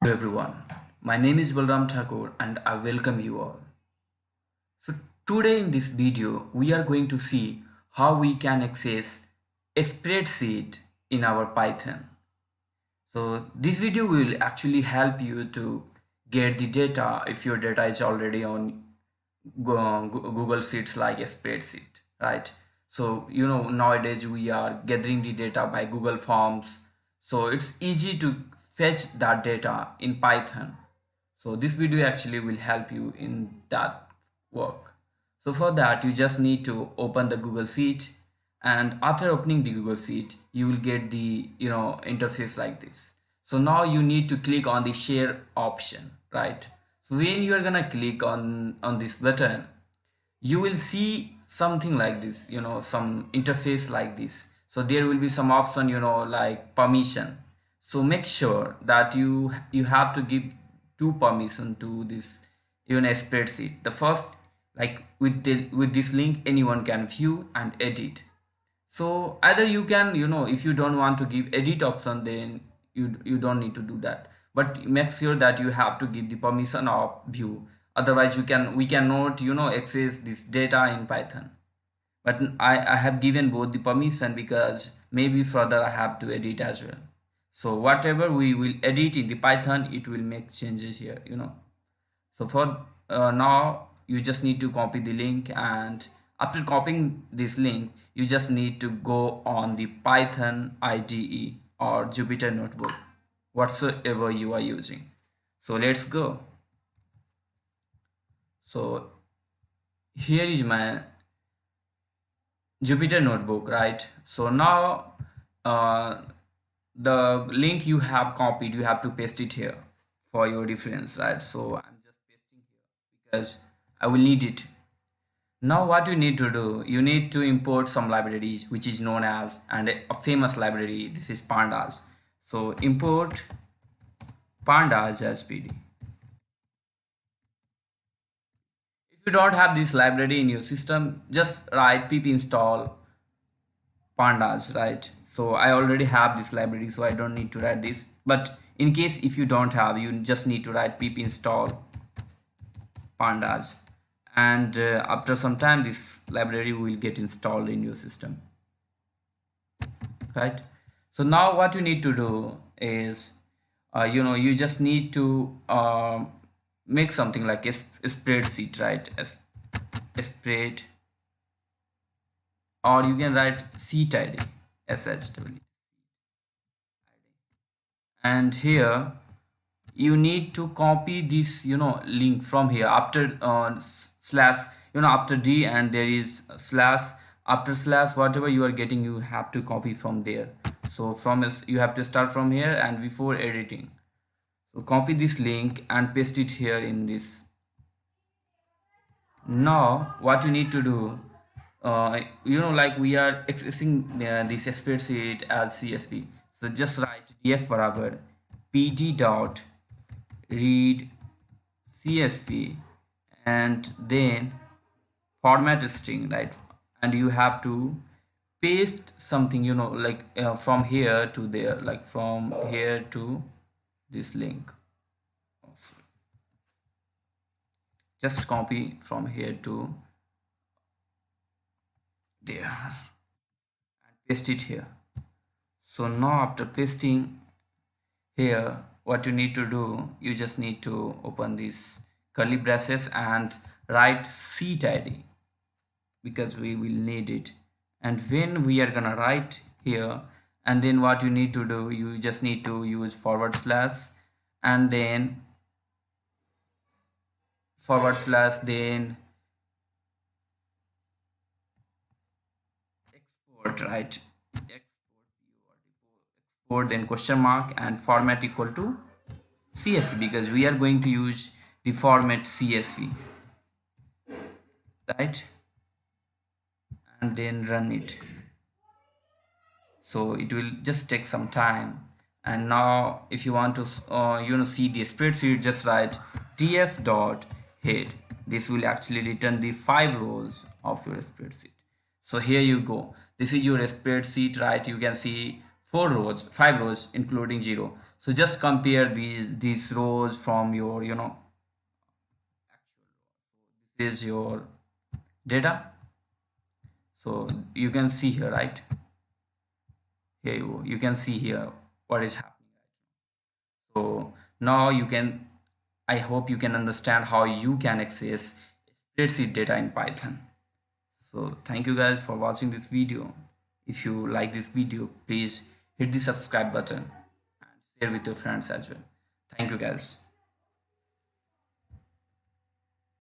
Hello everyone, my name is Balram Thakur and I welcome you all. So today in this video we are going to see how we can access a spreadsheet in our Python. So this video will actually help you to get the data if your data is already on Google Sheets like a spreadsheet, right? So nowadays we are gathering the data by Google Forms, so it's easy to fetch that data in Python. So this video actually will help you in that work. So for that you just need to open the Google Sheet, and after opening the Google Sheet you will get the interface like this. So now you need to click on the share option, right? So when you are gonna click on this button, you will see something like this, some interface like this. So there will be some option, like permission. So make sure that you have to give two permission to this spreadsheet. The first, like with this link anyone can view and edit. So either you can, if you don't want to give edit option, then you don't need to do that, but make sure that you have to give the permission of view. Otherwise we cannot access this data in Python. But I have given both the permission because maybe further I have to edit as well. So whatever we will edit in the Python, it will make changes here. So for now you just need to copy the link, and after copying this link you just need to go on the Python IDE or Jupyter notebook, whatsoever you are using. So let's go. So here is my Jupyter notebook, right? So now the link you have copied, you have to paste it here for your reference, right? So I'm just pasting here because I will need it. Now what you need to do, you need to import some libraries which is known as, and a famous library, this is pandas. So import pandas as PD. If you don't have this library in your system, just write pip install pandas, right? So I already have this library, so I don't need to write this, but in case if you don't have, you just need to write pip install pandas, and after some time this library will get installed in your system, right? So now what you need to do is you just need to make something like a spreadsheet, right? A spread, or you can write sheet id, shw, and here you need to copy this link from here after slash, after d, and there is slash, after slash whatever you are getting you have to copy from there. So you have to start from here and before editing. So copy this link and paste it here in this. Now what you need to do, like we are accessing this spreadsheet as CSV. So just write df barabar pd dot read CSV and then format string, right? And you have to paste something, like from here to there, like from here to this link. Just copy from here to there and paste it here. So now after pasting here, what you need to do, you just need to open these curly braces and write sheet id because we will need it. And when we are gonna write here, and then what you need to do, you just need to use forward slash and then forward slash, then export, right? Export, then question mark and format equal to CSV because we are going to use the format CSV, right? And then run it. So it will just take some time. And now if you want to see the spreadsheet, just write df dot head. This will actually return the 5 rows of your spreadsheet. So here you go, this is your spreadsheet, right? You can see 5 rows including 0. So just compare these rows from your, this is your data. So you can see here, right? Here you can see here what is happening. So now you can, I hope you can understand how you can access spreadsheet data in Python. So thank you guys for watching this video. If you like this video, please hit the subscribe button and share with your friends as well. Thank you guys.